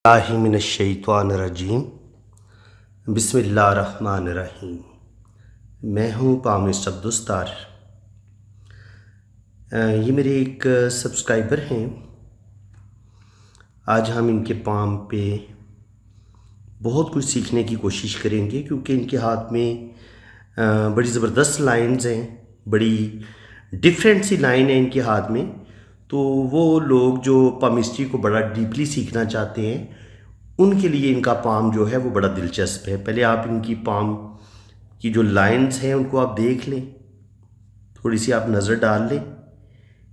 من الشیطان الرجیم بسم اللہ الرحمن الرحیم۔ میں ہوں پامس عبدالستار۔ یہ میرے ایک سبسکرائبر ہیں۔ آج ہم ان کے پام پہ بہت کچھ سیکھنے کی کوشش کریں گے، کیونکہ ان کے ہاتھ میں بڑی زبردست لائنز ہیں، بڑی ڈیفرنٹ سی لائن ہے ان کے ہاتھ میں۔ تو وہ لوگ جو پامسٹری کو بڑا ڈیپلی سیکھنا چاہتے ہیں، ان کے لیے ان کا پام جو ہے وہ بڑا دلچسپ ہے۔ پہلے آپ ان کی پام کی جو لائنز ہیں ان کو آپ دیکھ لیں، تھوڑی سی آپ نظر ڈال لیں،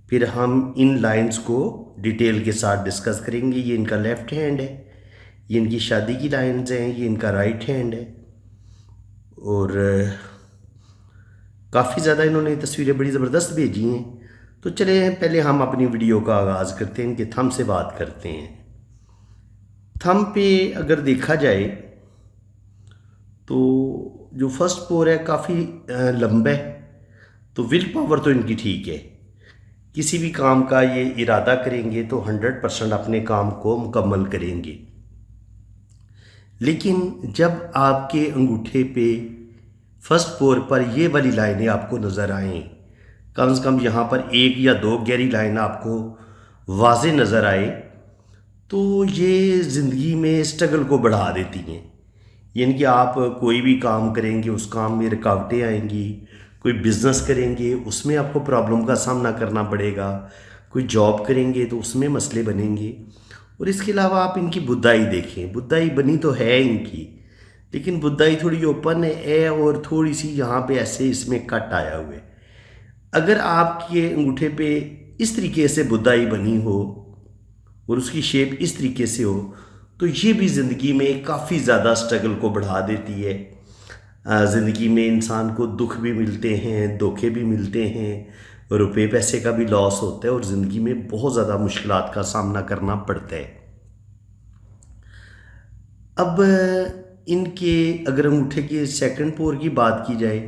پھر ہم ان لائنز کو ڈیٹیل کے ساتھ ڈسکس کریں گے۔ یہ ان کا لیفٹ ہینڈ ہے، یہ ان کی شادی کی لائنز ہیں، یہ ان کا رائٹ ہینڈ ہے، اور کافی زیادہ انہوں نے تصویریں بڑی زبردست بھیجی ہیں۔ تو چلیں پہلے ہم اپنی ویڈیو کا آغاز کرتے ہیں، ان کے تھم سے بات کرتے ہیں۔ تھم پہ اگر دیکھا جائے تو جو فرسٹ پور ہے کافی لمبا ہے، تو ول پاور تو ان کی ٹھیک ہے، کسی بھی کام کا یہ ارادہ کریں گے تو 100% اپنے کام کو مکمل کریں گے۔ لیکن جب آپ کے انگوٹھے پہ فرسٹ پور پر یہ والی لائنیں آپ کو نظر آئیں، کم سے کم یہاں پر 1 یا 2 گہری لائن آپ کو واضح نظر آئے، تو یہ زندگی میں اسٹرگل کو بڑھا دیتی ہیں۔ یعنی کہ آپ کوئی بھی کام کریں گے اس کام میں رکاوٹیں آئیں گی، کوئی بزنس کریں گے اس میں آپ کو پرابلم کا سامنا کرنا پڑے گا، کوئی جاب کریں گے تو اس میں مسئلے بنیں گے۔ اور اس کے علاوہ آپ ان کی بدھائی دیکھیں، بدھائی بنی تو ہے ان کی، لیکن بدھائی تھوڑی اوپن ہے اور تھوڑی سی یہاں پہ ایسے اس میں کٹ آیا ہوئے۔ اگر آپ کے انگوٹھے پہ اس طریقے سے بدھائی بنی ہو اور اس کی شیپ اس طریقے سے ہو، تو یہ بھی زندگی میں کافی زیادہ سٹرگل کو بڑھا دیتی ہے۔ زندگی میں انسان کو دکھ بھی ملتے ہیں، دھوکے بھی ملتے ہیں، روپے پیسے کا بھی لاس ہوتا ہے، اور زندگی میں بہت زیادہ مشکلات کا سامنا کرنا پڑتا ہے۔ اب ان کے اگر انگوٹھے کے سیکنڈ پور کی بات کی جائے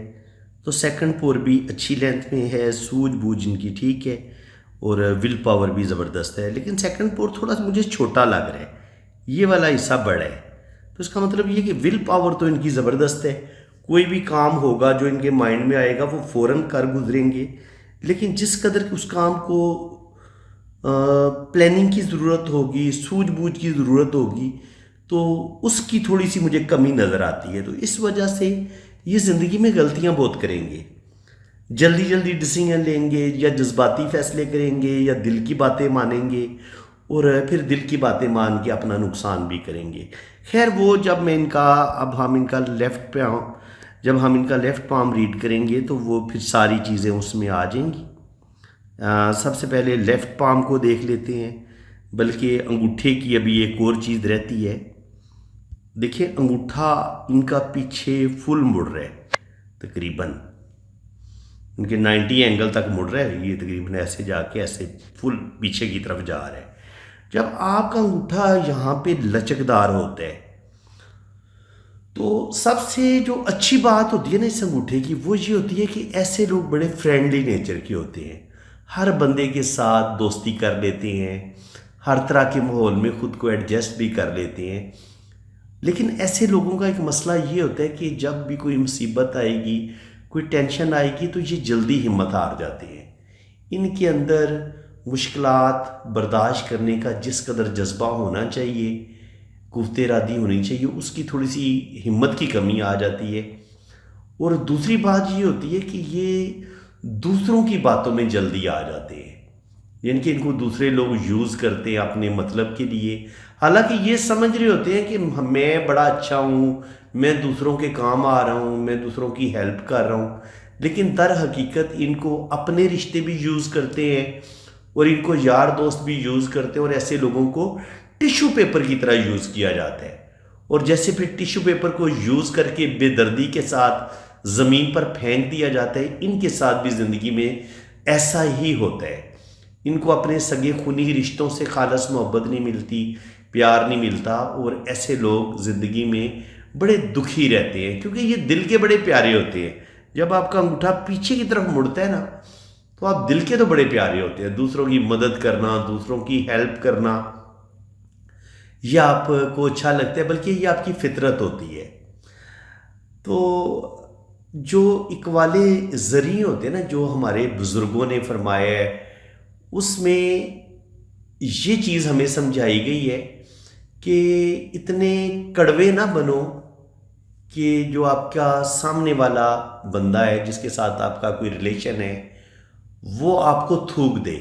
تو سیکنڈ پور بھی اچھی لینتھ میں ہے، سوجھ بوجھ ان کی ٹھیک ہے، اور ول پاور بھی زبردست ہے۔ لیکن سیکنڈ پور تھوڑا سا مجھے چھوٹا لگ رہا ہے، یہ والا حصہ بڑا ہے۔ تو اس کا مطلب یہ کہ ول پاور تو ان کی زبردست ہے، کوئی بھی کام ہوگا جو ان کے مائنڈ میں آئے گا وہ فوراً کر گزریں گے۔ لیکن جس قدر اس کام کو پلاننگ کی ضرورت ہوگی، سوجھ بوجھ کی ضرورت ہوگی، تو اس کی تھوڑی سی مجھے کمی نظر آتی ہے۔ تو اس وجہ سے یہ زندگی میں غلطیاں بہت کریں گے، جلدی ڈیسیژن لیں گے، یا جذباتی فیصلے کریں گے، یا دل کی باتیں مانیں گے، اور پھر دل کی باتیں مان کے اپنا نقصان بھی کریں گے۔ خیر وہ جب میں ہم ان کا لیفٹ پام ریڈ کریں گے تو وہ پھر ساری چیزیں اس میں آ جائیں گی۔ سب سے پہلے لیفٹ پام کو دیکھ لیتے ہیں، بلکہ انگوٹھے کی ابھی ایک اور چیز رہتی ہے۔ دیکھیں انگوٹھا ان کا پیچھے فل مڑ رہا ہے، تقریباً ان کے 90 اینگل تک مڑ رہا ہے، یہ تقریباً ایسے جا کے ایسے فل پیچھے کی طرف جا رہا ہے۔ جب آپ کا انگوٹھا یہاں پہ لچکدار ہوتا ہے تو سب سے جو اچھی بات ہوتی ہے نا اس انگوٹھے کی، وہ یہ ہوتی ہے کہ ایسے لوگ بڑے فرینڈلی نیچر کے ہوتے ہیں، ہر بندے کے ساتھ دوستی کر لیتے ہیں، ہر طرح کے ماحول میں خود کو ایڈجسٹ بھی کر لیتے ہیں۔ لیکن ایسے لوگوں کا ایک مسئلہ یہ ہوتا ہے کہ جب بھی کوئی مصیبت آئے گی، کوئی ٹینشن آئے گی، تو یہ جلدی ہمت ہار جاتے ہیں۔ ان کے اندر مشکلات برداشت کرنے کا جس قدر جذبہ ہونا چاہیے، قوت ارادی ہونی چاہیے، اس کی تھوڑی سی ہمت کی کمی آ جاتی ہے۔ اور دوسری بات یہ ہوتی ہے کہ یہ دوسروں کی باتوں میں جلدی آ جاتے ہیں، یعنی کہ ان کو دوسرے لوگ یوز کرتے ہیں اپنے مطلب کے لیے، حالانکہ یہ سمجھ رہے ہوتے ہیں کہ میں بڑا اچھا ہوں، میں دوسروں کے کام آ رہا ہوں، میں دوسروں کی ہیلپ کر رہا ہوں، لیکن در حقیقت ان کو اپنے رشتے بھی یوز کرتے ہیں، اور ان کو یار دوست بھی یوز کرتے ہیں، اور ایسے لوگوں کو ٹیشو پیپر کی طرح یوز کیا جاتا ہے۔ اور جیسے پھر ٹیشو پیپر کو یوز کر کے بے دردی کے ساتھ زمین پر پھینک دیا جاتا ہے، ان کے ساتھ بھی زندگی میں ایسا ہی ہوتا ہے۔ ان کو اپنے سگے خونی رشتوں سے خالص محبت نہیں ملتی، پیار نہیں ملتا، اور ایسے لوگ زندگی میں بڑے دکھی رہتے ہیں، کیونکہ یہ دل کے بڑے پیارے ہوتے ہیں۔ جب آپ کا انگوٹھا پیچھے کی طرف مڑتا ہے نا، تو آپ دل کے تو بڑے پیارے ہوتے ہیں، دوسروں کی مدد کرنا، دوسروں کی ہیلپ کرنا، یہ آپ کو اچھا لگتا ہے، بلکہ یہ آپ کی فطرت ہوتی ہے۔ تو جو اقوال زرعی ہوتے ہیں نا، جو ہمارے بزرگوں نے فرمایا ہے، اس میں یہ چیز ہمیں سمجھائی گئی ہے کہ اتنے کڑوے نہ بنو کہ جو آپ کا سامنے والا بندہ ہے، جس کے ساتھ آپ کا کوئی ریلیشن ہے، وہ آپ کو تھوک دے۔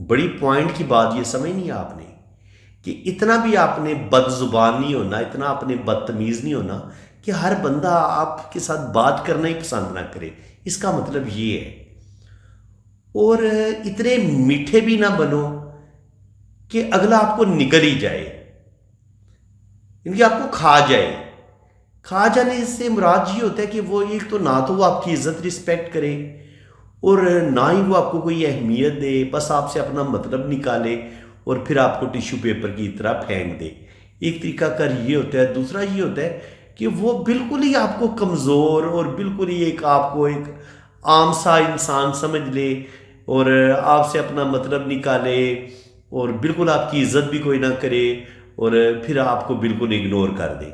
بڑی پوائنٹ کی بات یہ سمجھنی ہے آپ نے، کہ اتنا بھی آپ نے بد زبان نہیں ہونا، اتنا آپ نے بدتمیز نہیں ہونا کہ ہر بندہ آپ کے ساتھ بات کرنا ہی پسند نہ کرے۔ اس کا مطلب یہ ہے۔ اور اتنے میٹھے بھی نہ بنو کہ اگلا آپ کو نگل ہی جائے، یعنی کہ آپ کو کھا جائے۔ کھا جانے سے مراد یہ ہوتا ہے کہ وہ ایک تو نہ تو وہ آپ کی عزت رسپیکٹ کرے، اور نہ ہی وہ آپ کو کوئی اہمیت دے، بس آپ سے اپنا مطلب نکالے اور پھر آپ کو ٹیشو پیپر کی طرح پھینک دے۔ ایک طریقہ کار یہ ہوتا ہے۔ دوسرا یہ ہوتا ہے کہ وہ بالکل ہی آپ کو کمزور اور بالکل ہی آپ کو ایک عام سا انسان سمجھ لے اور آپ سے اپنا مطلب نکالے اور بالکل آپ کی عزت بھی کوئی نہ کرے اور پھر آپ کو بالکل اگنور کر دے۔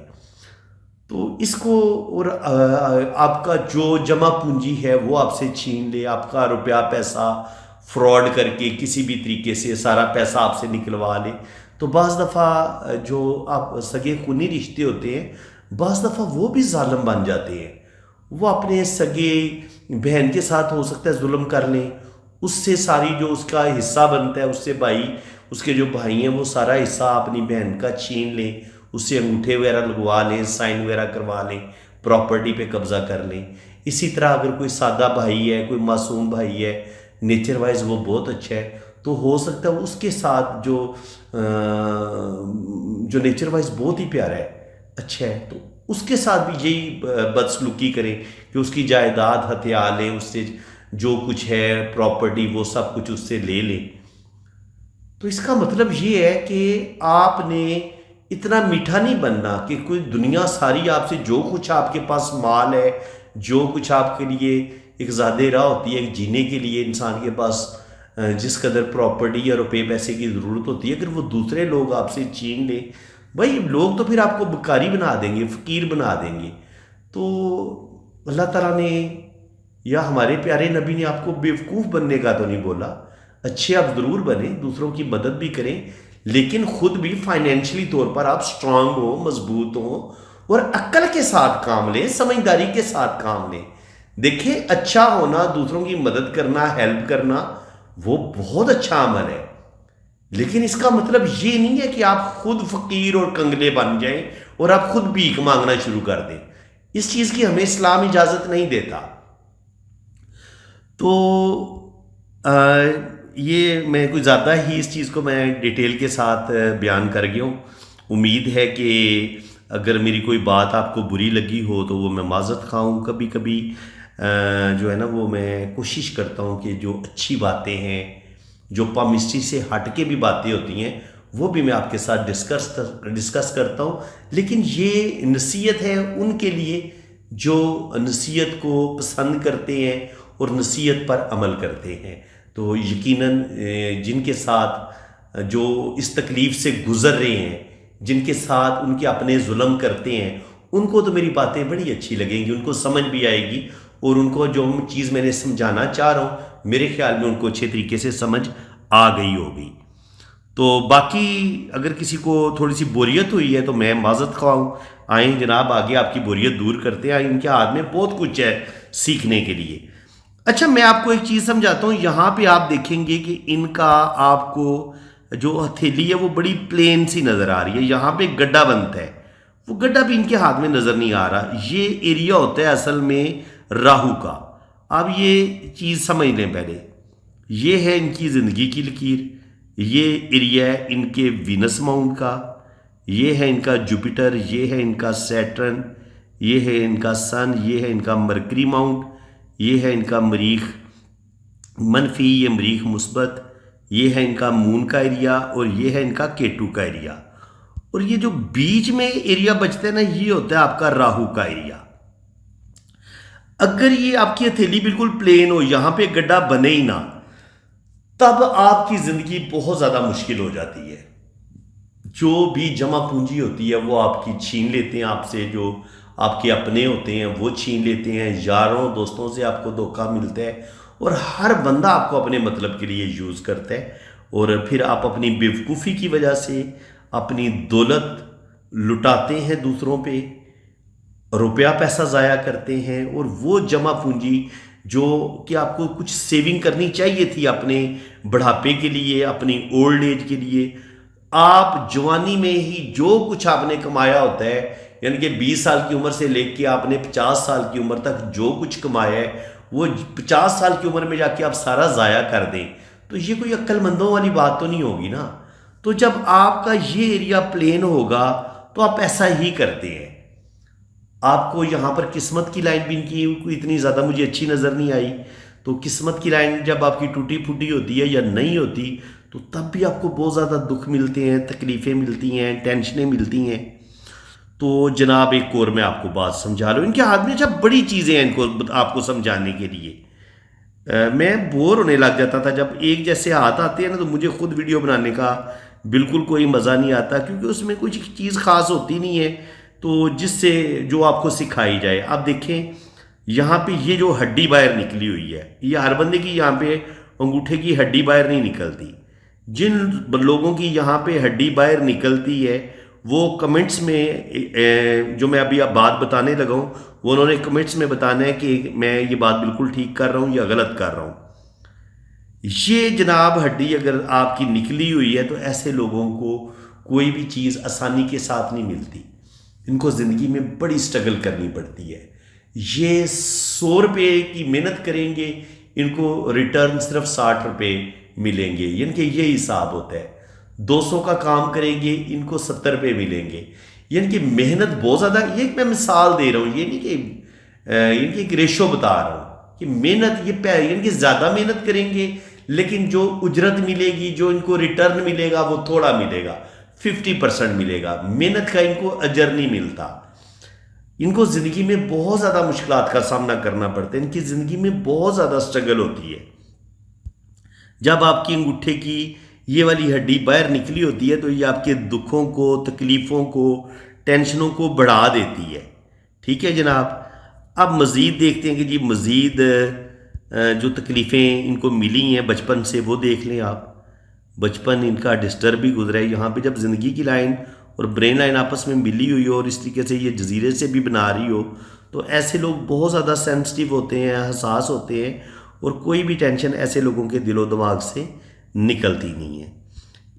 تو اس کو، اور آپ کا جو جمع پونجی ہے وہ آپ سے چھین لے، آپ کا روپیہ پیسہ فراڈ کر کے کسی بھی طریقے سے سارا پیسہ آپ سے نکلوا لے، تو بعض دفعہ جو آپ سگے خونی رشتے ہوتے ہیں، بعض دفعہ وہ بھی ظالم بن جاتے ہیں۔ وہ اپنے سگے بہن کے ساتھ ہو سکتا ہے ظلم کر لیں، اس سے ساری جو اس کا حصہ بنتا ہے، اس سے بھائی، اس کے جو بھائی ہیں، وہ سارا حصہ اپنی بہن کا چھین لیں، اس سے انگوٹھے وغیرہ لگوا لیں، سائن وغیرہ کروا لیں، پراپرٹی پہ قبضہ کر لیں۔ اسی طرح اگر کوئی سادہ بھائی ہے، کوئی معصوم بھائی ہے، نیچر وائز وہ بہت اچھا ہے، تو ہو سکتا ہے اس کے ساتھ جو نیچر وائز بہت ہی پیارا ہے، اچھا ہے، تو اس کے ساتھ بھی یہی بدسلوکی کریں کہ اس کی جائیداد ہتھیا لیں، اس سے جو کچھ ہے پراپرٹی وہ سب کچھ اس سے لے لیں۔ تو اس کا مطلب یہ ہے کہ آپ نے اتنا میٹھا نہیں بننا کہ کوئی دنیا ساری آپ سے، جو کچھ آپ کے پاس مال ہے، جو کچھ آپ کے لیے ایک زیادہ راہ ہوتی ہے، ایک جینے کے لیے انسان کے پاس جس قدر پراپرٹی یا روپے پیسے کی ضرورت ہوتی ہے، اگر وہ دوسرے لوگ آپ سے چھین لیں، بھائی لوگ تو پھر آپ کو بھکاری بنا دیں گے، فقیر بنا دیں گے۔ تو اللہ تعالیٰ نے یا ہمارے پیارے نبی نے آپ کو بیوقوف بننے کا تو نہیں بولا، اچھے آپ ضرور بنیں، دوسروں کی مدد بھی کریں، لیکن خود بھی فائنینشلی طور پر آپ سٹرانگ ہو، مضبوط ہو، اور عقل کے ساتھ کام لیں، سمجھداری کے ساتھ کام لیں۔ دیکھیں، اچھا ہونا، دوسروں کی مدد کرنا، ہیلپ کرنا، وہ بہت اچھا عمل ہے، لیکن اس کا مطلب یہ نہیں ہے کہ آپ خود فقیر اور کنگلے بن جائیں اور آپ خود بھیک مانگنا شروع کر دیں۔ اس چیز کی ہمیں اسلام اجازت نہیں دیتا۔ تو یہ میں کوئی زیادہ ہی اس چیز کو میں ڈیٹیل کے ساتھ بیان کر گیا ہوں۔ امید ہے کہ اگر میری کوئی بات آپ کو بری لگی ہو تو وہ میں معذرت خواہ ہوں۔ کبھی کبھی جو ہے نا، وہ میں کوشش کرتا ہوں کہ جو اچھی باتیں ہیں، جو پامسٹری سے ہٹ کے بھی باتیں ہوتی ہیں، وہ بھی میں آپ کے ساتھ ڈسکس کرتا ہوں، لیکن یہ نصیحت ہے ان کے لیے جو نصیحت کو پسند کرتے ہیں اور نصیحت پر عمل کرتے ہیں۔ تو یقیناً جن کے ساتھ جو اس تکلیف سے گزر رہے ہیں، جن کے ساتھ ان کے اپنے ظلم کرتے ہیں، ان کو تو میری باتیں بڑی اچھی لگیں گی، ان کو سمجھ بھی آئے گی، اور ان کو جو چیز میں نے سمجھانا چاہ رہا ہوں، میرے خیال میں ان کو اچھے طریقے سے سمجھ آ گئی ہوگی۔ تو باقی اگر کسی کو تھوڑی سی بوریت ہوئی ہے تو میں معذرت خواہ ہوں۔ آئیں جناب، آگے آپ کی بوریت دور کرتے ہیں، ان کے ہاتھ میں بہت کچھ ہے سیکھنے کے لیے۔ اچھا، میں آپ کو ایک چیز سمجھاتا ہوں۔ یہاں پہ آپ دیکھیں گے کہ ان کا آپ کو جو ہتھیلی ہے وہ بڑی پلین سی نظر آ رہی ہے، یہاں پہ گڈھا بنتا ہے، وہ گڈھا بھی ان کے ہاتھ میں نظر نہیں آ رہا۔ یہ ایریا ہوتا ہے اصل میں راہو کا۔ اب یہ چیز سمجھ لیں پہلے، یہ ہے ان کی زندگی کی لکیر، یہ ایریا ہے ان کے وینس ماؤنٹ کا، یہ ہے ان کا جوپیٹر، یہ ہے ان کا سیٹرن، یہ ہے ان کا سن، یہ ہے ان کا مرکری ماؤنٹ، یہ ہے ان کا مریخ منفی، یہ مریخ مثبت، یہ ہے ان کا مون کا ایریا، اور یہ ہے ان کا کیٹو کا ایریا، اور یہ جو بیچ میں ایریا بچتا ہے نا، یہ ہوتا ہے آپ کا راہو کا ایریا۔ اگر یہ آپ کی ہتھیلی بالکل پلین ہو، یہاں پہ گڈھا بنے ہی نہ، تب آپ کی زندگی بہت زیادہ مشکل ہو جاتی ہے، جو بھی جمع پونجی ہوتی ہے وہ آپ کی چھین لیتے ہیں آپ سے، جو آپ کے اپنے ہوتے ہیں وہ چھین لیتے ہیں، یاروں دوستوں سے آپ کو دھوکہ ملتا ہے، اور ہر بندہ آپ کو اپنے مطلب کے لیے یوز کرتا ہے، اور پھر آپ اپنی بیوقوفی کی وجہ سے اپنی دولت لٹاتے ہیں دوسروں پہ، روپیہ پیسہ ضائع کرتے ہیں، اور وہ جمع پونجی جو کہ آپ کو کچھ سیونگ کرنی چاہیے تھی اپنے بڑھاپے کے لیے، اپنی اولڈ ایج کے لیے، آپ جوانی میں ہی جو کچھ آپ نے کمایا ہوتا ہے، یعنی کہ 20 سال کی عمر سے لے کے آپ نے 50 سال کی عمر تک جو کچھ کمایا ہے وہ 50 سال کی عمر میں جا کے آپ سارا ضائع کر دیں، تو یہ کوئی عقل مندوں والی بات تو نہیں ہوگی نا۔ تو جب آپ کا یہ ایریا پلین ہوگا تو آپ ایسا ہی کرتے ہیں۔ آپ کو یہاں پر قسمت کی لائن بھی ان کی کوئی اتنی زیادہ مجھے اچھی نظر نہیں آئی، تو قسمت کی لائن جب آپ کی ٹوٹی پھوٹی ہوتی ہے یا نہیں ہوتی تو تب بھی آپ کو بہت زیادہ دکھ ملتے ہیں، تکلیفیں ملتی ہیں، ٹینشنیں ملتی ہیں۔ تو جناب ایک اور میں آپ کو بات سمجھا رہا ہوں، ان کے ہاتھ میں جب بڑی چیزیں ہیں ان کو آپ کو سمجھانے کے لیے، میں بور ہونے لگ جاتا تھا جب ایک جیسے ہاتھ آتے ہیں نا، تو مجھے خود ویڈیو بنانے کا بالکل کوئی مزہ نہیں آتا، کیونکہ اس میں کچھ چیز خاص ہوتی نہیں ہے تو جس سے جو آپ کو سکھائی جائے۔ آپ دیکھیں یہاں پہ یہ جو ہڈی باہر نکلی ہوئی ہے، یہ ہر بندے کی یہاں پہ انگوٹھے کی ہڈی باہر نہیں نکلتی۔ جن لوگوں کی یہاں پہ ہڈی باہر نکلتی ہے وہ کمنٹس میں جو میں ابھی بات بتانے لگا ہوں، وہ انہوں نے کمنٹس میں بتانا ہے کہ میں یہ بات بالکل ٹھیک کر رہا ہوں یا غلط کر رہا ہوں۔ یہ جناب ہڈی اگر آپ کی نکلی ہوئی ہے تو ایسے لوگوں کو کوئی بھی چیز آسانی کے ساتھ نہیں ملتی، ان کو زندگی میں بڑی سٹرگل کرنی پڑتی ہے۔ یہ 100 روپے کی محنت کریں گے، ان کو ریٹرن صرف 60 روپے ملیں گے، یعنی کہ یہ حساب ہوتا ہے۔ 200 کا کام کریں گے، ان کو 70 روپے ملیں گے، یعنی کہ محنت بہت زیادہ۔ یہ میں مثال دے رہا ہوں، یہ نہیں کہ یعنی کہ ایک ریشو بتا رہا ہوں کہ محنت یہ یعنی کہ زیادہ محنت کریں گے لیکن جو اجرت ملے گی، جو ان کو ریٹرن ملے گا وہ تھوڑا ملے گا، 50% ملے گا، محنت کا ان کو اجر نہیں ملتا۔ ان کو زندگی میں بہت زیادہ مشکلات کا سامنا کرنا پڑتا ہے، ان کی زندگی میں بہت زیادہ سٹرگل ہوتی ہے۔ جب آپ کی انگوٹھے کی یہ والی ہڈی باہر نکلی ہوتی ہے تو یہ آپ کے دکھوں کو، تکلیفوں کو، ٹینشنوں کو بڑھا دیتی ہے۔ ٹھیک ہے جناب، اب مزید دیکھتے ہیں کہ جی مزید جو تکلیفیں ان کو ملی ہیں بچپن سے وہ دیکھ لیں آپ۔ بچپن ان کا ڈسٹرب بھی گزرا ہے، یہاں پہ جب زندگی کی لائن اور برین لائن آپس میں ملی ہوئی ہو اور اس طریقے سے یہ جزیرے سے بھی بنا رہی ہو، تو ایسے لوگ بہت زیادہ سینسٹیو ہوتے ہیں، حساس ہوتے ہیں، اور کوئی بھی ٹینشن ایسے لوگوں کے دل و دماغ سے نکلتی نہیں ہے۔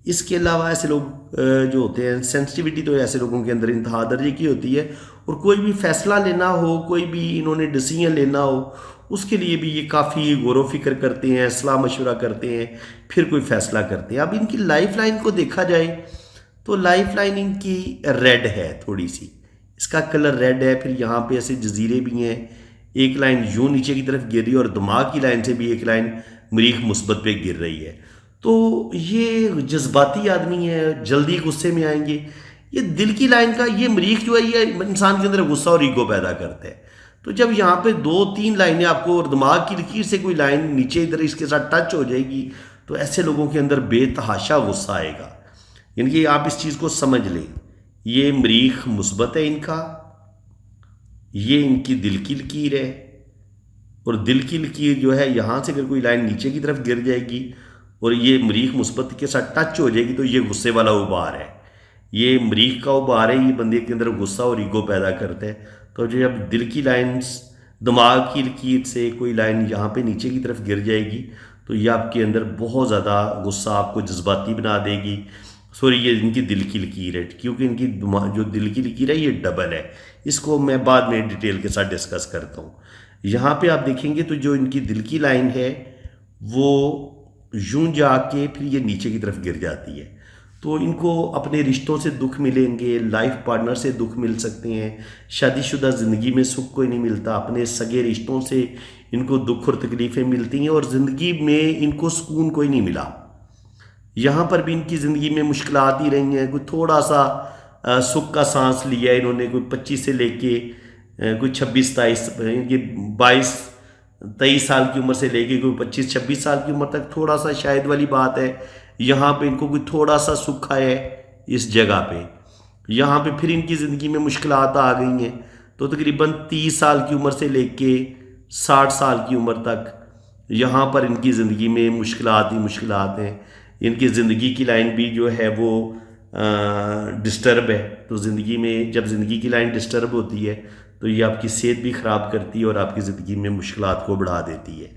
اس کے علاوہ ایسے لوگ جو ہوتے ہیں، سینسٹیوٹی تو ایسے لوگوں کے اندر انتہا درجے کی ہوتی ہے، اور کوئی بھی فیصلہ لینا ہو، کوئی بھی انہوں نے ڈیسیژن لینا ہو، اس کے لیے بھی یہ کافی غور و فکر کرتے ہیں، صلاح مشورہ کرتے ہیں، پھر کوئی فیصلہ کرتے ہیں۔ اب ان کی لائف لائن کو دیکھا جائے تو لائف لائن ان کی ریڈ ہے، تھوڑی سی اس کا کلر ریڈ ہے، پھر یہاں پہ ایسے جزیرے بھی ہیں، ایک لائن یوں نیچے کی طرف گر رہی ہے اور دماغ کی لائن سے بھی ایک لائن مریخ مثبت پہ گر رہی ہے۔ تو یہ جذباتی آدمی ہے، جلدی غصے میں آئیں گے۔ یہ دل کی لائن کا یہ مریخ جو ہے یہ انسان کے اندر غصہ اور ایگو پیدا کرتا ہے۔ تو جب یہاں پہ 2-3 لائنیں آپ کو، اور دماغ کی لکیر سے کوئی لائن نیچے ادھر اس کے ساتھ ٹچ ہو جائے گی، تو ایسے لوگوں کے اندر بے تحاشا غصہ آئے گا۔ یعنی کہ آپ اس چیز کو سمجھ لیں، یہ مریخ مثبت ہے ان کا، یہ ان کی دل کی لکیر ہے، اور دل کی لکیر جو ہے یہاں سے اگر کوئی لائن نیچے کی طرف گر جائے گی اور یہ مریخ مثبت کے ساتھ ٹچ ہو جائے گی تو یہ غصے والا ابھار ہے، یہ مریخ کا ابھار ہے، یہ بندے کے اندر غصہ اور ایگو پیدا کرتا ہے۔ تو جب دل کی لائنز، دماغ کی لکیر سے کوئی لائن یہاں پہ نیچے کی طرف گر جائے گی تو یہ آپ کے اندر بہت زیادہ غصہ، آپ کو جذباتی بنا دے گی۔ سوری، یہ ان کی دل کی لکیر ہے، کیونکہ ان کی جو دل کی لکیر ہے یہ ڈبل ہے، اس کو میں بعد میں ڈیٹیل کے ساتھ ڈسکس کرتا ہوں۔ یہاں پہ آپ دیکھیں گے تو جو ان کی دل کی لائن ہے وہ یوں جا کے پھر یہ نیچے کی طرف گر جاتی ہے۔ تو ان کو اپنے رشتوں سے دکھ ملیں گے، لائف پارٹنر سے دکھ مل سکتے ہیں، شادی شدہ زندگی میں سکھ کوئی نہیں ملتا، اپنے سگے رشتوں سے ان کو دکھ اور تکلیفیں ملتی ہیں، اور زندگی میں ان کو سکون کوئی نہیں ملا۔ یہااں پر بھی ان کی زندگی میں مشکلات ہی رہی ہیں، کوئی تھوڑا سا سکھ کا سانس لیا ہے انہوں نے، کوئی 25 سے لے کے کوئی 26-27 22-23 سال کی عمر سے لے کے کوئی 25-26 سال کی عمر تک تھوڑا سا شاید والی بات ہے، یہاں پہ ان کو کوئی تھوڑا سا سکھ آیا ہے اس جگہ پہ. یہاں پہ پھر ان کی زندگی میں مشکلات آ گئی ہیں، تو تقریباً 30 سال کی عمر سے لے کے 60 سال کی عمر تک یہاں پر ان کی زندگی میں مشکلات ہی مشکلات ہیں. ان کی زندگی کی لائن بھی جو ہے وہ ڈسٹرب ہے. تو زندگی میں جب زندگی کی لائن ڈسٹرب ہوتی ہے تو یہ آپ کی صحت بھی خراب کرتی ہے اور آپ کی زندگی میں مشکلات کو بڑھا دیتی ہے.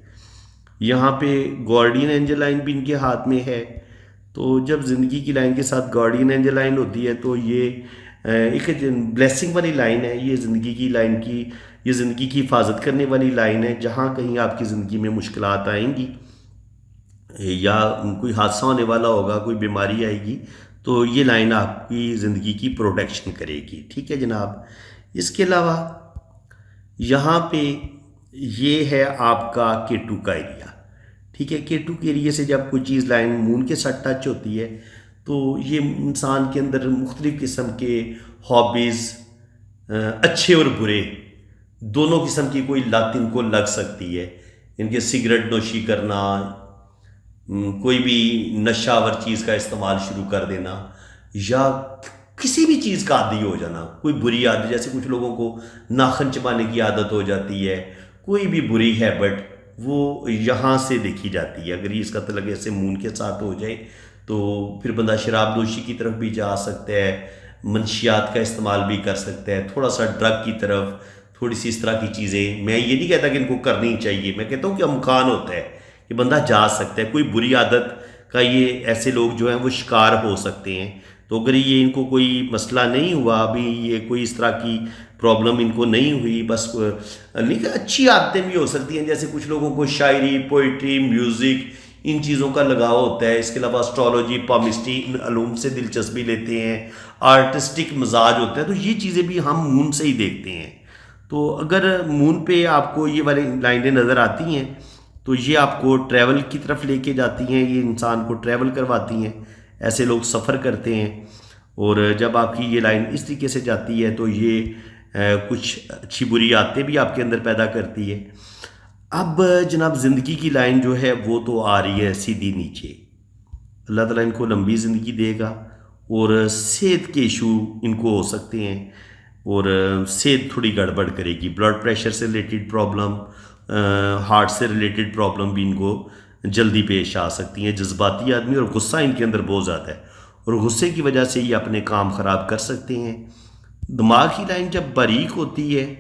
یہاں پہ گارڈین اینجل لائن بھی ان کے ہاتھ میں ہے. تو جب زندگی کی لائن کے ساتھ گارڈین اینجل لائن ہوتی ہے تو یہ ایک بلیسنگ والی لائن ہے. یہ زندگی کی لائن کی، یہ زندگی کی حفاظت کرنے والی لائن ہے. جہاں کہیں آپ کی زندگی میں مشکلات آئیں گی یا کوئی حادثہ ہونے والا ہوگا، کوئی بیماری آئے گی، تو یہ لائن آپ کی زندگی کی پروٹیکشن کرے گی. ٹھیک ہے جناب. اس کے علاوہ یہاں پہ یہ ہے آپ کا K2 کا ایریا. ٹھیک ہے. K2 کے ایریے سے جب کوئی چیز لائن مون کے ساتھ ٹچ ہوتی ہے تو یہ انسان کے اندر مختلف قسم کے ہابیز، اچھے اور برے دونوں قسم کی کوئی لت ان کو لگ سکتی ہے. ان کے سگریٹ نوشی کرنا، کوئی بھی نشہ آور چیز کا استعمال شروع کر دینا، یا کسی بھی چیز کا عادی ہو جانا. کوئی بری عادت، جیسے کچھ لوگوں کو ناخن چبانے کی عادت ہو جاتی ہے، کوئی بھی بری ہیبٹ وہ یہاں سے دیکھی جاتی ہے. اگر اس کا تعلق ایسے مون کے ساتھ ہو جائے تو پھر بندہ شراب نوشی کی طرف بھی جا سکتا ہے، منشیات کا استعمال بھی کر سکتا ہے، تھوڑا سا ڈرگ کی طرف، تھوڑی سی اس طرح کی چیزیں. میں یہ نہیں کہتا کہ ان کو کرنی چاہیے، میں کہتا ہوں کہ امکان ہوتا ہے کہ بندہ جا سکتا ہے. کوئی بری عادت کا یہ ایسے لوگ جو ہیں وہ شکار ہو سکتے ہیں. تو اگر یہ ان کو کوئی مسئلہ نہیں ہوا ابھی، یہ کوئی اس طرح کی پرابلم ان کو نہیں ہوئی، بس نہیں، اچھی عادتیں بھی ہو سکتی ہیں. جیسے کچھ لوگوں کو شاعری، پوئٹری، میوزک، ان چیزوں کا لگاؤ ہوتا ہے. اس کے علاوہ اسٹرالوجی، پامسٹری، ان علوم سے دلچسپی لیتے ہیں، آرٹسٹک مزاج ہوتا ہے. تو یہ چیزیں بھی ہم مون سے ہی دیکھتے ہیں. تو اگر مون پہ آپ کو یہ والی لائنیں نظر آتی ہیں تو یہ آپ کو ٹریول کی طرف لے کے جاتی ہیں، یہ انسان کو ٹریول کرواتی ہیں. ایسے لوگ سفر کرتے ہیں، اور جب آپ کی یہ لائن اس طریقے سے جاتی ہے تو یہ کچھ اچھی بری عادتیں بھی آپ کے اندر پیدا کرتی ہے. اب جناب زندگی کی لائن جو ہے وہ تو آ رہی ہے سیدھی نیچے. اللہ تعالیٰ ان کو لمبی زندگی دے گا، اور صحت کے ایشو ان کو ہو سکتے ہیں، اور صحت تھوڑی گڑبڑ کرے گی. بلڈ پریشر سے ریلیٹڈ پرابلم، ہارٹ سے ریلیٹڈ پرابلم بھی ان کو جلدی پیش آ سکتی ہیں. جذباتی آدمی، اور غصہ ان کے اندر بہت زیادہ ہے، اور غصے کی وجہ سے یہ اپنے کام خراب کر سکتے ہیں. دماغ کی لائن جب باریک ہوتی ہے،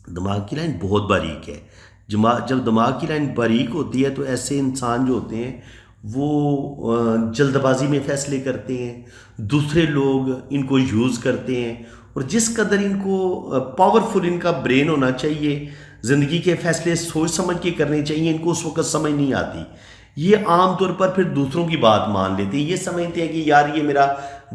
دماغ کی لائن بہت باریک ہے. جب دماغ کی لائن باریک ہوتی ہے تو ایسے انسان جو ہوتے ہیں وہ جلد بازی میں فیصلے کرتے ہیں، دوسرے لوگ ان کو یوز کرتے ہیں، اور جس قدر ان کو پاورفل ان کا برین ہونا چاہیے، زندگی کے فیصلے سوچ سمجھ کے کرنے چاہیے، ان کو اس وقت سمجھ نہیں آتی. یہ عام طور پر پھر دوسروں کی بات مان لیتے ہیں. یہ سمجھتے ہیں کہ یار یہ میرا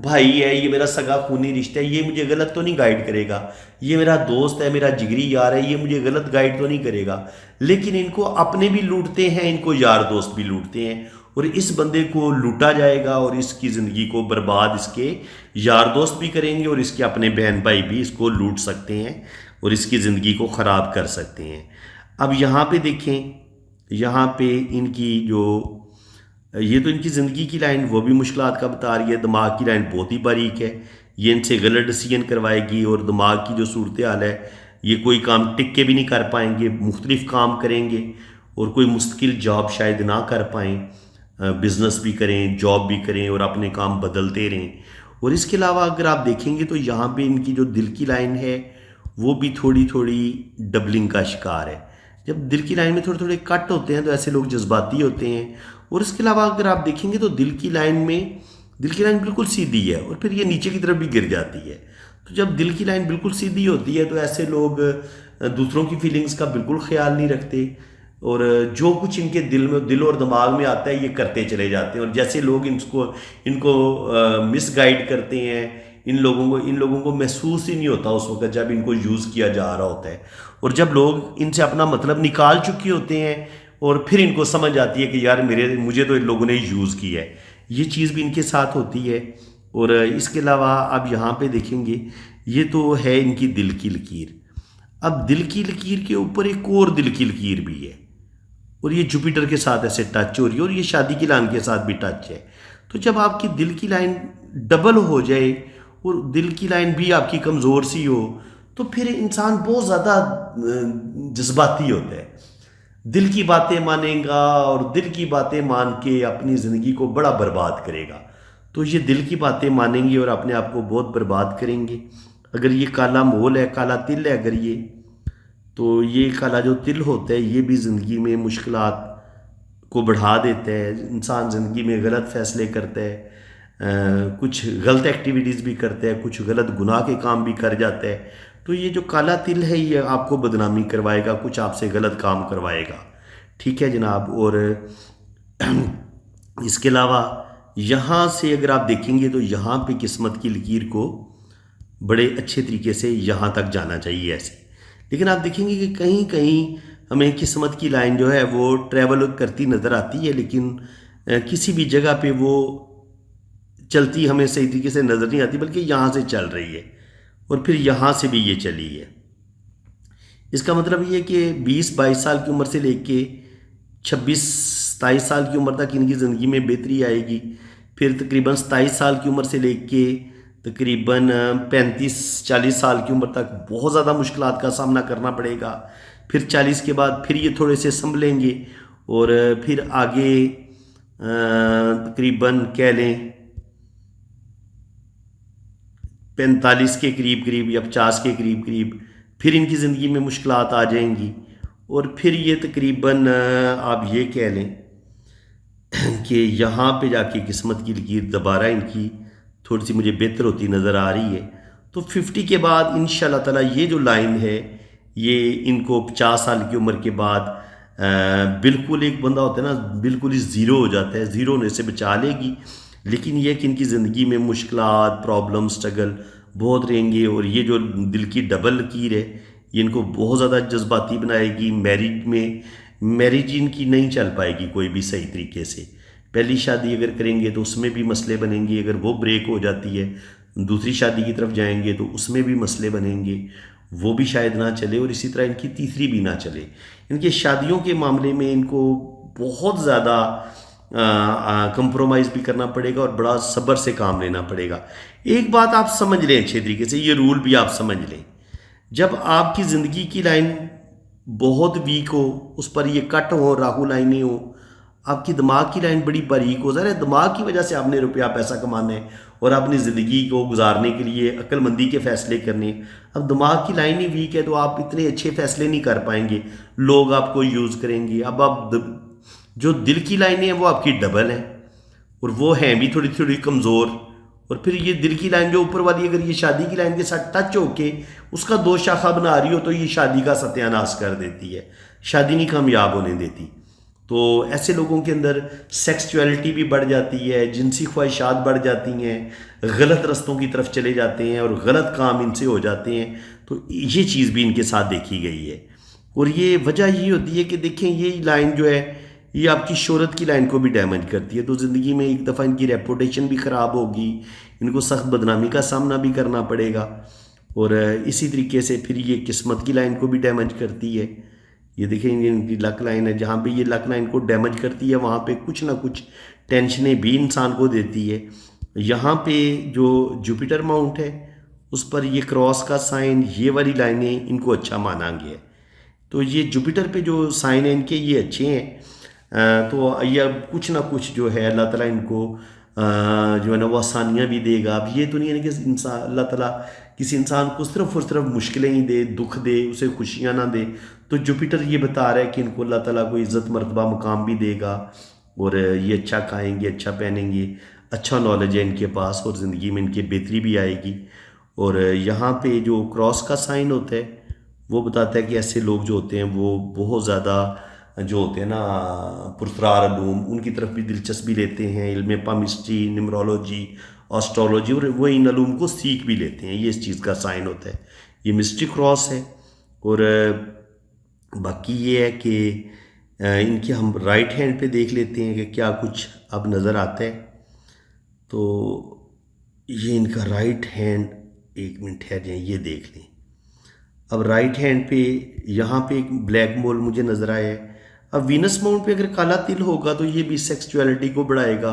بھائی ہے، یہ میرا سگا خونی رشتہ ہے، یہ مجھے غلط تو نہیں گائیڈ کرے گا، یہ میرا دوست ہے، میرا جگری یار ہے، یہ مجھے غلط گائیڈ تو نہیں کرے گا. لیکن ان کو اپنے بھی لوٹتے ہیں، ان کو یار دوست بھی لوٹتے ہیں، اور اس بندے کو لوٹا جائے گا، اور اس کی زندگی کو برباد اس کے یار دوست بھی کریں گے، اور اس کے اپنے بہن بھائی بھی اس کو لوٹ سکتے ہیں اور اس کی زندگی کو خراب کر سکتے ہیں. اب یہاں پہ دیکھیں، یہاں پہ ان کی جو یہ تو ان کی زندگی کی لائن وہ بھی مشکلات کا بتا رہی ہے. دماغ کی لائن بہت ہی باریک ہے، یہ ان سے غلط ڈیسیجن کروائے گی، اور دماغ کی جو صورتحال ہے یہ کوئی کام ٹک کے بھی نہیں کر پائیں گے، مختلف کام کریں گے، اور کوئی مستقل جاب شاید نہ کر پائیں، بزنس بھی کریں، جاب بھی کریں، اور اپنے کام بدلتے رہیں. اور اس کے علاوہ اگر آپ دیکھیں گے تو یہاں پہ ان کی جو دل کی لائن ہے وہ بھی تھوڑی تھوڑی ڈبلنگ کا شکار ہے. جب دل کی لائن میں تھوڑے تھوڑے کٹ ہوتے ہیں تو ایسے لوگ جذباتی ہوتے ہیں. اور اس کے علاوہ اگر آپ دیکھیں گے تو دل کی لائن بالکل سیدھی ہے، اور پھر یہ نیچے کی طرف بھی گر جاتی ہے. تو جب دل کی لائن بالکل سیدھی ہوتی ہے تو ایسے لوگ دوسروں کی فیلنگز کا بالکل خیال نہیں رکھتے، اور جو کچھ ان کے دل اور دماغ میں آتا ہے یہ کرتے چلے جاتے ہیں. اور جیسے لوگ ان کو مس گائیڈ کرتے ہیں، ان لوگوں کو محسوس ہی نہیں ہوتا اس وقت جب ان کو یوز کیا جا رہا ہوتا ہے. اور جب لوگ ان سے اپنا مطلب نکال چکے ہوتے ہیں اور پھر ان کو سمجھ آتی ہے کہ یار مجھے تو ان لوگوں نے یوز کیا ہے، یہ چیز بھی ان کے ساتھ ہوتی ہے. اور اس کے علاوہ اب یہاں پہ دیکھیں گے یہ تو ہے ان کی دل کی لکیر. اب دل کی لکیر کے اوپر ایک اور دل کی لکیر بھی ہے، اور یہ جوپیٹر کے ساتھ ایسے ٹچ ہو رہی ہے، اور یہ شادی کی لائن کے ساتھ بھی ٹچ ہے. تو جب آپ کی دل کی لائن ڈبل ہو جائے اور دل کی لائن بھی آپ کی کمزور سی ہو تو پھر انسان بہت زیادہ جذباتی ہوتا ہے، دل کی باتیں مانیں گا اور دل کی باتیں مان کے اپنی زندگی کو بڑا برباد کرے گا۔ تو یہ دل کی باتیں مانیں گے اور اپنے آپ کو بہت برباد کریں گے۔ اگر یہ کالا مول ہے، کالا تل ہے اگر یہ، تو یہ کالا جو تل ہوتا ہے یہ بھی زندگی میں مشکلات کو بڑھا دیتا ہے، انسان زندگی میں غلط فیصلے کرتا ہے، کچھ غلط ایکٹیویٹیز بھی کرتا ہے، کچھ غلط گناہ کے کام بھی کر جاتا ہے۔ تو یہ جو کالا تل ہے یہ آپ کو بدنامی کروائے گا، کچھ آپ سے غلط کام کروائے گا، ٹھیک ہے جناب۔ اور اس کے علاوہ یہاں سے اگر آپ دیکھیں گے تو یہاں پہ قسمت کی لکیر کو بڑے اچھے طریقے سے یہاں تک جانا چاہیے ایسے، لیکن آپ دیکھیں گے کہ کہیں کہیں ہمیں قسمت کی لائن جو ہے وہ ٹریول کرتی نظر آتی ہے، لیکن کسی بھی جگہ پہ وہ چلتی ہمیں صحیح طریقے سے نظر نہیں آتی، بلکہ یہاں سے چل رہی ہے اور پھر یہاں سے بھی یہ چلی ہے۔ اس کا مطلب یہ ہے کہ 20-22 سال کی عمر سے لے کے 26-27 سال کی عمر تک ان کی زندگی میں بہتری آئے گی، پھر تقریباً 27 سال کی عمر سے لے کے تقریباً 35-40 سال کی عمر تک بہت زیادہ مشکلات کا سامنا کرنا پڑے گا، پھر 40 کے بعد پھر یہ تھوڑے سے سنبھلیں گے اور پھر آگے تقریباً کہہ لیں 45 کے قریب قریب یا 50 کے قریب قریب پھر ان کی زندگی میں مشکلات آ جائیں گی، اور پھر یہ تقریباً آپ یہ کہہ لیں کہ یہاں پہ جا کے قسمت کی لکیر دوبارہ ان کی تھوڑی سی مجھے بہتر ہوتی نظر آ رہی ہے۔ تو 50 کے بعد انشاءاللہ تعالیٰ یہ جو لائن ہے یہ ان کو 50 سال کی عمر کے بعد بالکل، ایک بندہ ہوتا ہے نا بالکل ہی زیرو ہو جاتا ہے، زیرو ہونے سے بچا لے گی، لیکن یہ کہ ان کی زندگی میں مشکلات، پرابلم، سٹرگل بہت رہیں گے، اور یہ جو دل کی ڈبل لکیر ہے یہ ان کو بہت زیادہ جذباتی بنائے گی۔ میرج ان کی نہیں چل پائے گی کوئی بھی صحیح طریقے سے، پہلی شادی اگر کریں گے تو اس میں بھی مسئلے بنیں گے، اگر وہ بریک ہو جاتی ہے دوسری شادی کی طرف جائیں گے تو اس میں بھی مسئلے بنیں گے، وہ بھی شاید نہ چلے، اور اسی طرح ان کی تیسری بھی نہ چلے۔ ان کے شادیوں کے معاملے میں ان کو بہت زیادہ کمپرومائز بھی کرنا پڑے گا اور بڑا صبر سے کام لینا پڑے گا۔ ایک بات آپ سمجھ لیں اچھے طریقے سے، یہ رول بھی آپ سمجھ لیں، جب آپ کی زندگی کی لائن بہت ویک ہو، اس پر یہ کٹ ہو، راہو لائنیں ہو، آپ کی دماغ کی لائن بڑی باریک ہو، ظاہر ہے دماغ کی وجہ سے آپ نے روپیہ پیسہ کمانا ہے اور اپنی زندگی کو گزارنے کے لیے عقل مندی کے فیصلے کرنے۔ اب دماغ کی لائن ہی ویک ہے تو آپ اتنے اچھے فیصلے نہیں کر پائیں گے، لوگ آپ کو یوز کریں گے۔ اب آپ جو دل کی لائنیں ہیں وہ آپ کی ڈبل ہیں اور وہ ہیں بھی تھوڑی تھوڑی کمزور، اور پھر یہ دل کی لائن جو اوپر والی اگر یہ شادی کی لائن کے ساتھ ٹچ ہو کے اس کا دو شاخہ بنا رہی ہو تو یہ شادی کا ستیہ ناش کر دیتی ہے، شادی نہیں کامیاب ہونے دیتی۔ تو ایسے لوگوں کے اندر سیکسچویلٹی بھی بڑھ جاتی ہے، جنسی خواہشات بڑھ جاتی ہیں، غلط رستوں کی طرف چلے جاتے ہیں اور غلط کام ان سے ہو جاتے ہیں۔ تو یہ چیز بھی ان کے ساتھ دیکھی گئی ہے، اور یہ وجہ یہ ہوتی ہے کہ دیکھیں یہ لائن جو ہے یہ آپ کی شہرت کی لائن کو بھی ڈیمیج کرتی ہے، تو زندگی میں ایک دفعہ ان کی ریپوٹیشن بھی خراب ہوگی، ان کو سخت بدنامی کا سامنا بھی کرنا پڑے گا، اور اسی طریقے سے پھر یہ قسمت کی لائن کو بھی ڈیمیج کرتی ہے۔ یہ دیکھیں ان کی لک لائن ہے، جہاں پہ یہ لک لائن کو ڈیمیج کرتی ہے وہاں پہ کچھ نہ کچھ ٹینشنیں بھی انسان کو دیتی ہے۔ یہاں پہ جو جوپیٹر ماؤنٹ ہے اس پر یہ کراس کا سائن، یہ والی لائنیں ان کو اچھا مانا گیا ہے، تو یہ جوپیٹر پہ جو سائن ہیں ان کے یہ اچھے ہیں، تو یہ کچھ نہ کچھ جو ہے اللہ تعالیٰ ان کو جو ہے نا وہ آسانیاں بھی دے گا۔ اب یہ تو نہیں ہے کہ انسان اللہ تعالیٰ کسی انسان کو صرف اور صرف مشکلیں ہی دے، دکھ دے، اسے خوشیاں نہ دے، تو جوپیٹر یہ بتا رہا ہے کہ ان کو اللہ تعالیٰ کو عزت مرتبہ مقام بھی دے گا، اور یہ اچھا کھائیں گے، اچھا پہنیں گے، اچھا نالج ہے ان کے پاس، اور زندگی میں ان کی بہتری بھی آئے گی۔ اور یہاں پہ جو کراس کا سائن ہوتا ہے وہ بتاتا ہے کہ ایسے لوگ جو ہوتے ہیں وہ بہت زیادہ جو ہوتے ہیں نا پرسرار علوم، ان کی طرف بھی دلچسپی لیتے ہیں، علم پامسٹری، نیمرولوجی، آسٹرولوجی، اور وہ ان علوم کو سیکھ بھی لیتے ہیں، یہ اس چیز کا سائن ہوتا ہے، یہ مسٹری کراس ہے۔ اور باقی یہ ہے کہ ان کے ہم رائٹ ہینڈ پہ دیکھ لیتے ہیں کہ کیا کچھ اب نظر آتا ہے۔ تو یہ ان کا رائٹ ہینڈ، ایک منٹ ٹھہر جائیں یہ دیکھ لیں۔ اب رائٹ ہینڈ پہ یہاں پہ ایک بلیک مول مجھے نظر آیا ہے۔ اب وینس ماؤنٹ پہ اگر کالا تل ہوگا تو یہ بھی سیکسچویلٹی کو بڑھائے گا،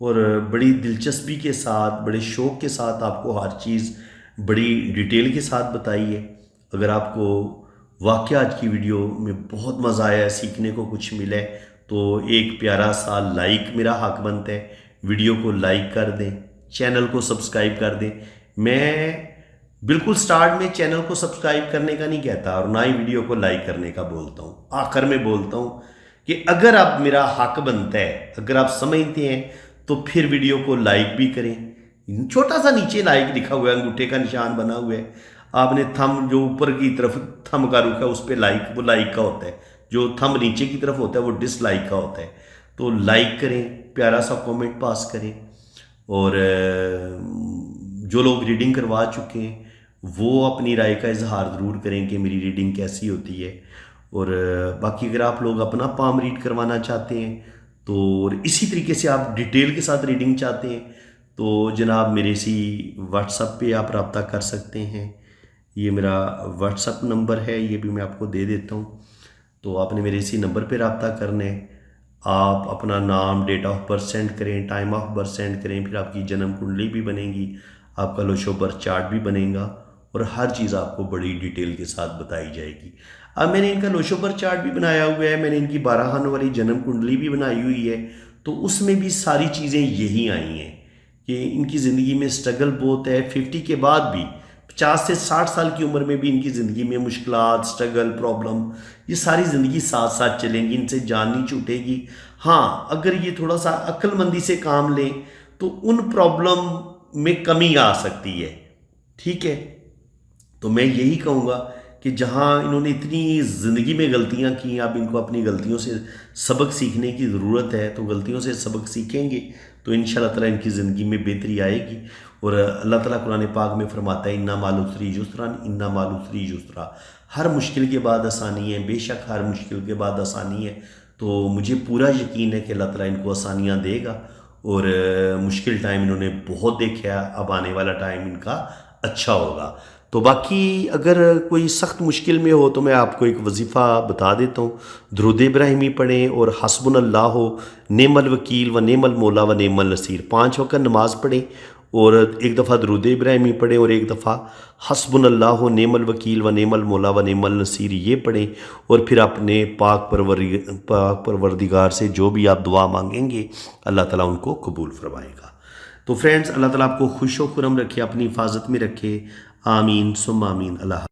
اور بڑی دلچسپی کے ساتھ، بڑے شوق کے ساتھ آپ کو ہر چیز بڑی ڈیٹیل کے ساتھ بتائی ہے۔ اگر آپ کو واقعہ آج کی ویڈیو میں بہت مزہ آیا، سیکھنے کو کچھ ملے، تو ایک پیارا سا لائک میرا حق بنتا ہے۔ ویڈیو کو لائک کر دیں، چینل کو سبسکرائب کر دیں۔ میں بالکل سٹارٹ میں چینل کو سبسکرائب کرنے کا نہیں کہتا، اور نہ ہی ویڈیو کو لائک کرنے کا بولتا ہوں، آخر میں بولتا ہوں کہ اگر آپ میرا حق بنتا ہے، اگر آپ سمجھتے ہیں تو پھر ویڈیو کو لائک بھی کریں۔ چھوٹا سا نیچے لائک لکھا ہوا ہے، انگوٹھے کا نشان بنا ہوا ہے، آپ نے تھم جو اوپر کی طرف تھم کا رخ ہے اس پہ لائک، وہ لائک کا ہوتا ہے، جو تھم نیچے کی طرف ہوتا ہے وہ ڈس لائک کا ہوتا ہے۔ تو لائک کریں، پیارا سا کومنٹ پاس کریں، اور جو لوگ ریڈنگ کروا چکے ہیں وہ اپنی رائے کا اظہار ضرور کریں کہ میری ریڈنگ کیسی ہوتی ہے۔ اور باقی اگر آپ لوگ اپنا پام ریڈ کروانا چاہتے ہیں تو، اور اسی طریقے سے آپ ڈیٹیل کے ساتھ ریڈنگ چاہتے ہیں تو جناب میرے اسی واٹس اپ پہ آپ رابطہ کر سکتے ہیں۔ یہ میرا واٹس اپ نمبر ہے، یہ بھی میں آپ کو دے دیتا ہوں۔ تو آپ نے میرے اسی نمبر پہ رابطہ کرنا ہے۔ آپ اپنا نام، ڈیٹ آف برتھ سینڈ کریں، ٹائم آف برتھ سینڈ کریں، پھر آپ کی جنم کنڈلی بھی بنے گی، آپ کا لوشو برتھ چارٹ بھی بنے گا، اور ہر چیز آپ کو بڑی ڈیٹیل کے ساتھ بتائی جائے گی۔ اب میں نے ان کا لوشو برتھ چارٹ بھی بنایا ہوا ہے، میں نے ان کی 12 خانوں والی جنم کنڈلی بھی بنائی ہوئی ہے، تو اس میں بھی ساری چیزیں یہی آئی ہیں کہ ان کی زندگی میں سٹرگل بہت ہے۔ 50 کے بعد بھی، 50 سے 60 سال کی عمر میں بھی ان کی زندگی میں مشکلات، سٹرگل، پرابلم، یہ ساری زندگی ساتھ ساتھ چلیں گی، ان سے جان نہیں چھوٹے گی۔ ہاں، اگر یہ تھوڑا سا عقل مندی سے کام لیں تو ان پرابلم میں کمی آ سکتی ہے، ٹھیک ہے؟ تو میں یہی کہوں گا کہ جہاں انہوں نے اتنی زندگی میں غلطیاں کی، اب ان کو اپنی غلطیوں سے سبق سیکھنے کی ضرورت ہے، تو غلطیوں سے سبق سیکھیں گے تو انشاءاللہ تعالیٰ ان کی زندگی میں بہتری آئے گی۔ اور اللہ تعالیٰ قرآن پاک میں فرماتا ہے اِنَّ مَعَ الْعُسْرِ یُسْرًا اِنَّ مَعَ الْعُسْرِ یُسْرًا، ہر مشکل کے بعد آسانی ہے، بے شک ہر مشکل کے بعد آسانی ہے۔ تو مجھے پورا یقین ہے کہ اللہ تعالیٰ ان کو آسانیاں دے گا، اور مشکل ٹائم انہوں نے بہت دیکھا ہے، اب آنے والا ٹائم ان کا اچھا ہوگا۔ تو باقی اگر کوئی سخت مشکل میں ہو تو میں آپ کو ایک وظیفہ بتا دیتا ہوں، درود ابراہیمی پڑھیں، اور حسبنا اللہ نعم الوکیل و نعم المولا و نعم النصیر، 5 وقت نماز پڑھیں، اور ایک دفعہ درود ابراہیمی پڑھیں، اور ایک دفعہ حسبنا اللہ نعم الوکیل و نعم المولا و نعم النصیر یہ پڑھیں، اور پھر اپنے پاک پروردگار سے جو بھی آپ دعا مانگیں گے اللہ تعالیٰ ان کو قبول فرمائے گا۔ تو فرینڈز، اللہ تعالیٰ آپ کو خوش و خرم رکھے، اپنی حفاظت میں رکھے، آمین ثم آمین۔ اللہ